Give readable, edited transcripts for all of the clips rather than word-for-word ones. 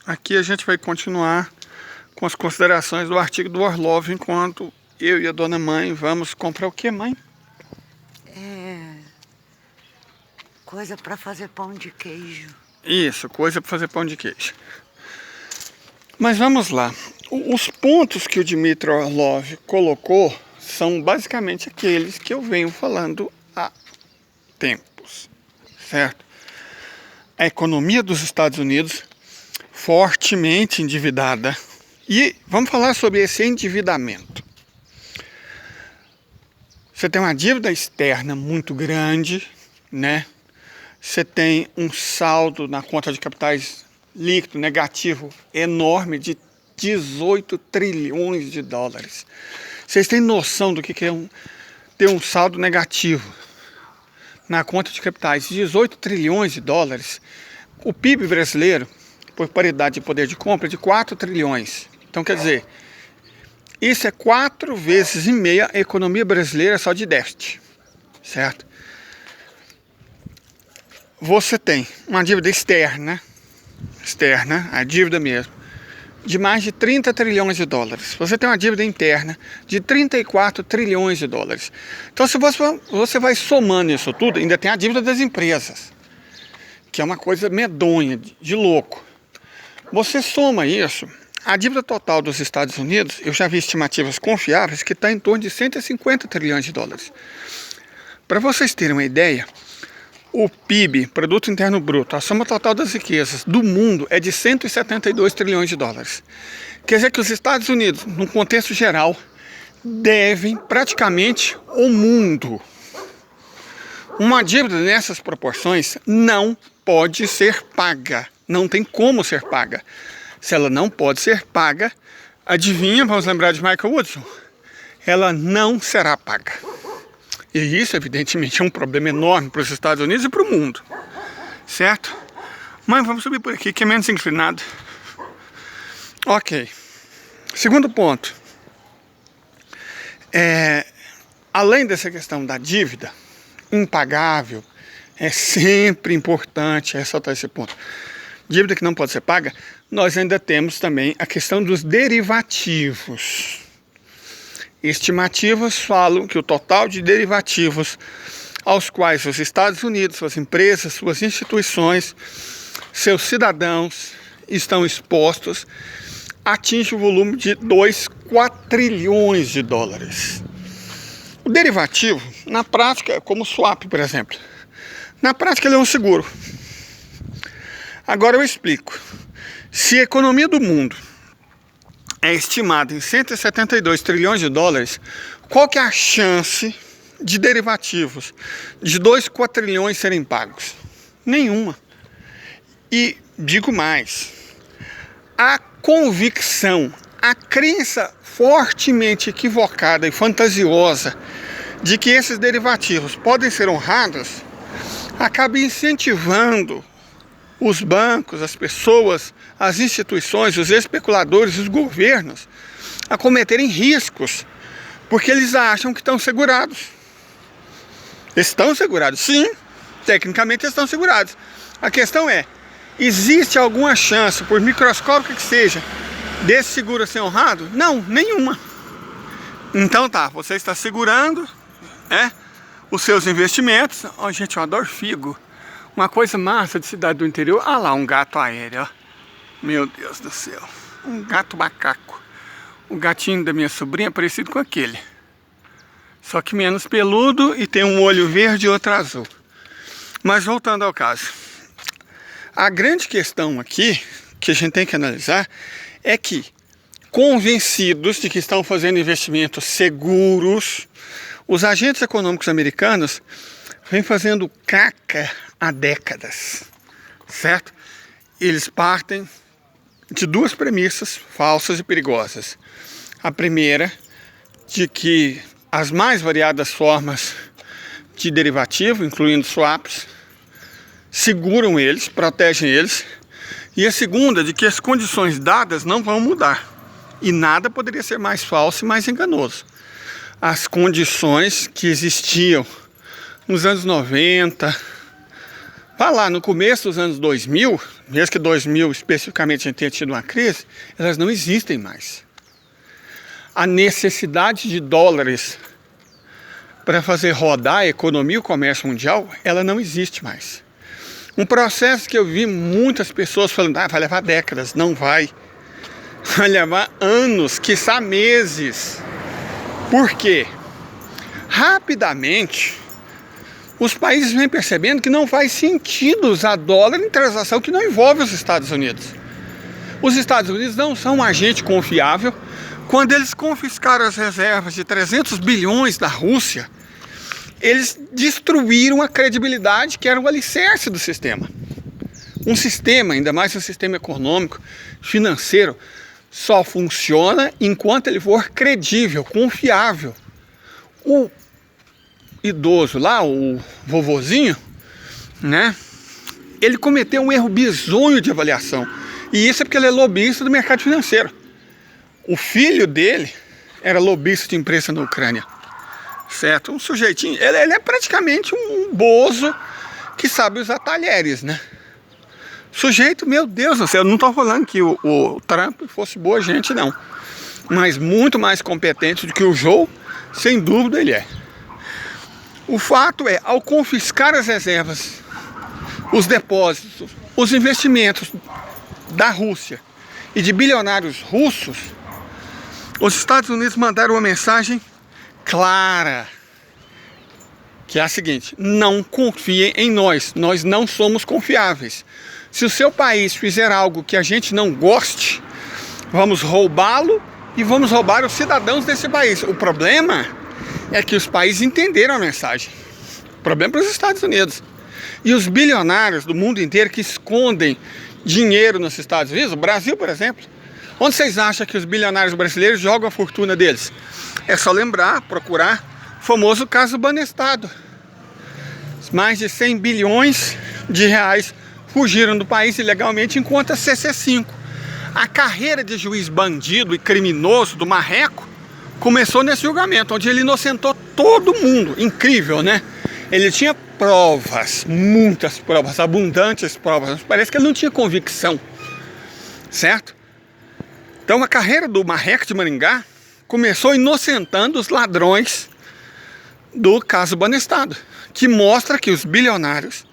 Aqui a gente vai continuar com as considerações do artigo do Orlov, enquanto eu e a dona mãe vamos comprar o que, mãe? Coisa para fazer pão de queijo. Isso, coisa para fazer pão de queijo. Mas vamos lá. Os pontos que o Dmitry Orlov colocou são basicamente aqueles que eu venho falando há tempos, certo? A economia dos Estados Unidos fortemente endividada. E vamos falar sobre esse endividamento. Você tem uma dívida externa muito grande, né? Você tem um saldo na conta de capitais líquido negativo enorme de 18 trilhões de dólares. Vocês têm noção do que é ter um saldo negativo na conta de capitais de 18 trilhões de dólares? O PIB brasileiro, por paridade de poder de compra, é de 4 trilhões. Então, quer dizer, isso é 4,5 vezes a economia brasileira só de déficit, certo? Você tem uma dívida externa, a dívida mesmo, de mais de 30 trilhões de dólares. Você tem uma dívida interna de 34 trilhões de dólares. Então, se você vai somando isso tudo, ainda tem a dívida das empresas, que é uma coisa medonha, de louco. Você soma isso, a dívida total dos Estados Unidos, eu já vi estimativas confiáveis que está em torno de 150 trilhões de dólares. Para vocês terem uma ideia, o PIB, Produto Interno Bruto, a soma total das riquezas do mundo é de 172 trilhões de dólares. Quer dizer que os Estados Unidos, num contexto geral, devem praticamente o mundo. Uma dívida nessas proporções não pode ser paga. Não tem como ser paga. Se ela não pode ser paga, adivinha, vamos lembrar de Michael Woodson, ela não será paga. E isso, evidentemente, é um problema enorme para os Estados Unidos e para o mundo, certo? Mas vamos subir por aqui, que é menos inclinado. Ok. Segundo ponto. Além dessa questão da dívida impagável, é sempre importante ressaltar esse ponto. Dívida que não pode ser paga, nós ainda temos também a questão dos derivativos. Estimativas falam que o total de derivativos aos quais os Estados Unidos, suas empresas, suas instituições, seus cidadãos estão expostos atinge o volume de 2 quatrilhões de dólares. O derivativo, na prática, como o swap, por exemplo, na prática ele é um seguro. Agora eu explico. Se a economia do mundo é estimada em 172 trilhões de dólares, qual que é a chance de derivativos de 2 quatrilhões serem pagos? Nenhuma. E digo mais, a convicção, a crença fortemente equivocada e fantasiosa de que esses derivativos podem ser honrados, acaba incentivando os bancos, as pessoas, as instituições, os especuladores, os governos a cometerem riscos, porque eles acham que estão segurados. Estão segurados, sim, tecnicamente estão segurados. A questão é, existe alguma chance, por microscópica que seja, desse seguro ser honrado? Não, nenhuma. Então tá, você está segurando os seus investimentos. Ó, gente, eu adoro figo. Uma coisa massa de cidade do interior. Ah lá, um gato aéreo, ó. Meu Deus do céu. Um gato macaco. O gatinho da minha sobrinha é parecido com aquele. Só que menos peludo e tem um olho verde e outro azul. Mas voltando ao caso. A grande questão aqui, que a gente tem que analisar, é que, convencidos de que estão fazendo investimentos seguros, os agentes econômicos americanos vêm fazendo caca há décadas, certo? Eles partem de duas premissas falsas e perigosas. A primeira, de que as mais variadas formas de derivativo, incluindo swaps, seguram eles, protegem eles. E a segunda, de que as condições dadas não vão mudar. E nada poderia ser mais falso e mais enganoso. As condições que existiam nos anos 90, Vá lá, no começo dos anos 2000, mesmo que 2000 especificamente a gente tenha tido uma crise, elas não existem mais. A necessidade de dólares para fazer rodar a economia e o comércio mundial, ela não existe mais. Um processo que eu vi muitas pessoas falando, vai levar décadas, não vai. Vai levar anos, quiçá meses. Por quê? Rapidamente, os países vêm percebendo que não faz sentido usar dólar em transação que não envolve os Estados Unidos. Os Estados Unidos não são um agente confiável. Quando eles confiscaram as reservas de 300 bilhões da Rússia, eles destruíram a credibilidade que era o alicerce do sistema. Um sistema, ainda mais um sistema econômico, financeiro, só funciona enquanto ele for credível, confiável. O idoso lá, o vovozinho, né? Ele cometeu um erro bizonho de avaliação. E isso é porque ele é lobista do mercado financeiro. O filho dele era lobista de imprensa na Ucrânia. Certo? Um sujeitinho, ele é praticamente um bozo que sabe usar talheres, né? Sujeito, meu Deus do céu, eu não estou falando que o Trump fosse boa gente, não. Mas muito mais competente do que o Joe, sem dúvida ele é. O fato é, ao confiscar as reservas, os depósitos, os investimentos da Rússia e de bilionários russos, os Estados Unidos mandaram uma mensagem clara, que é a seguinte: não confiem em nós, nós não somos confiáveis. Se o seu país fizer algo que a gente não goste, vamos roubá-lo e vamos roubar os cidadãos desse país. O problema é que os países entenderam a mensagem. O problema é para os Estados Unidos. E os bilionários do mundo inteiro que escondem dinheiro nos Estados Unidos, o Brasil, por exemplo, onde vocês acham que os bilionários brasileiros jogam a fortuna deles? É só lembrar, procurar o famoso caso Banestado. Mais de 100 bilhões de reais fugiram do país ilegalmente em conta CC5. A carreira de juiz bandido e criminoso do Marreco começou nesse julgamento, onde ele inocentou todo mundo. Incrível, né? Ele tinha provas, muitas provas, abundantes provas, mas parece que ele não tinha convicção, certo? Então a carreira do Marreco de Maringá começou inocentando os ladrões do caso Banestado, que mostra que os bilionários,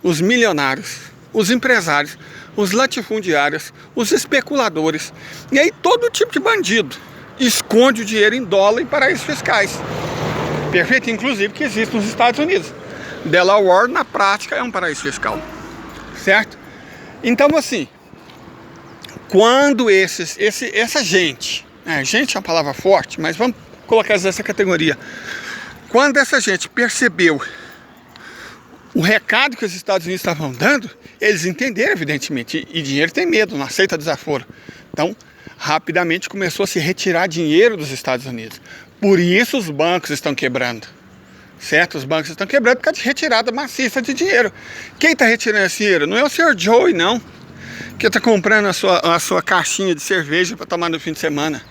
os milionários, os empresários, os latifundiários, os especuladores, e aí todo tipo de bandido esconde o dinheiro em dólar em paraísos fiscais. Perfeito? Inclusive que existe nos Estados Unidos. Delaware, na prática, é um paraíso fiscal. Certo? Então, assim, quando essa gente, gente é uma palavra forte, mas vamos colocar nessa categoria. Quando essa gente percebeu o recado que os Estados Unidos estavam dando, eles entenderam, evidentemente, e dinheiro tem medo, não aceita desaforo. Então, rapidamente começou a se retirar dinheiro dos Estados Unidos. Por isso os bancos estão quebrando. Certo? Os bancos estão quebrando por causa de retirada maciça de dinheiro. Quem está retirando esse dinheiro? Não é o senhor Joey, não, que está comprando a sua caixinha de cerveja para tomar no fim de semana.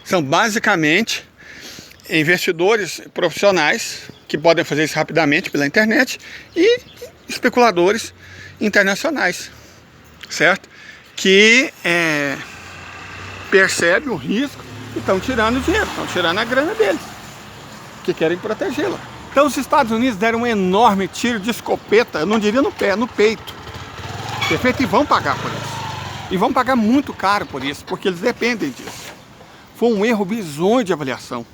São basicamente investidores profissionais que podem fazer isso rapidamente pela internet e especuladores internacionais, certo? Que percebem o risco e estão tirando o dinheiro, estão tirando a grana deles, que querem protegê-la. Então os Estados Unidos deram um enorme tiro de escopeta, eu não diria no pé, no peito. Perfeito? E vão pagar por isso. E vão pagar muito caro por isso, porque eles dependem disso. Foi um erro bizonho de avaliação.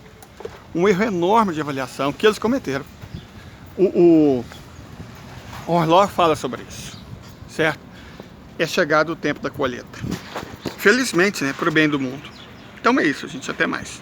Um erro enorme de avaliação que eles cometeram. O Orlov fala sobre isso, certo? É chegado o tempo da colheita. Felizmente, né, para o bem do mundo. Então é isso, gente. Até mais.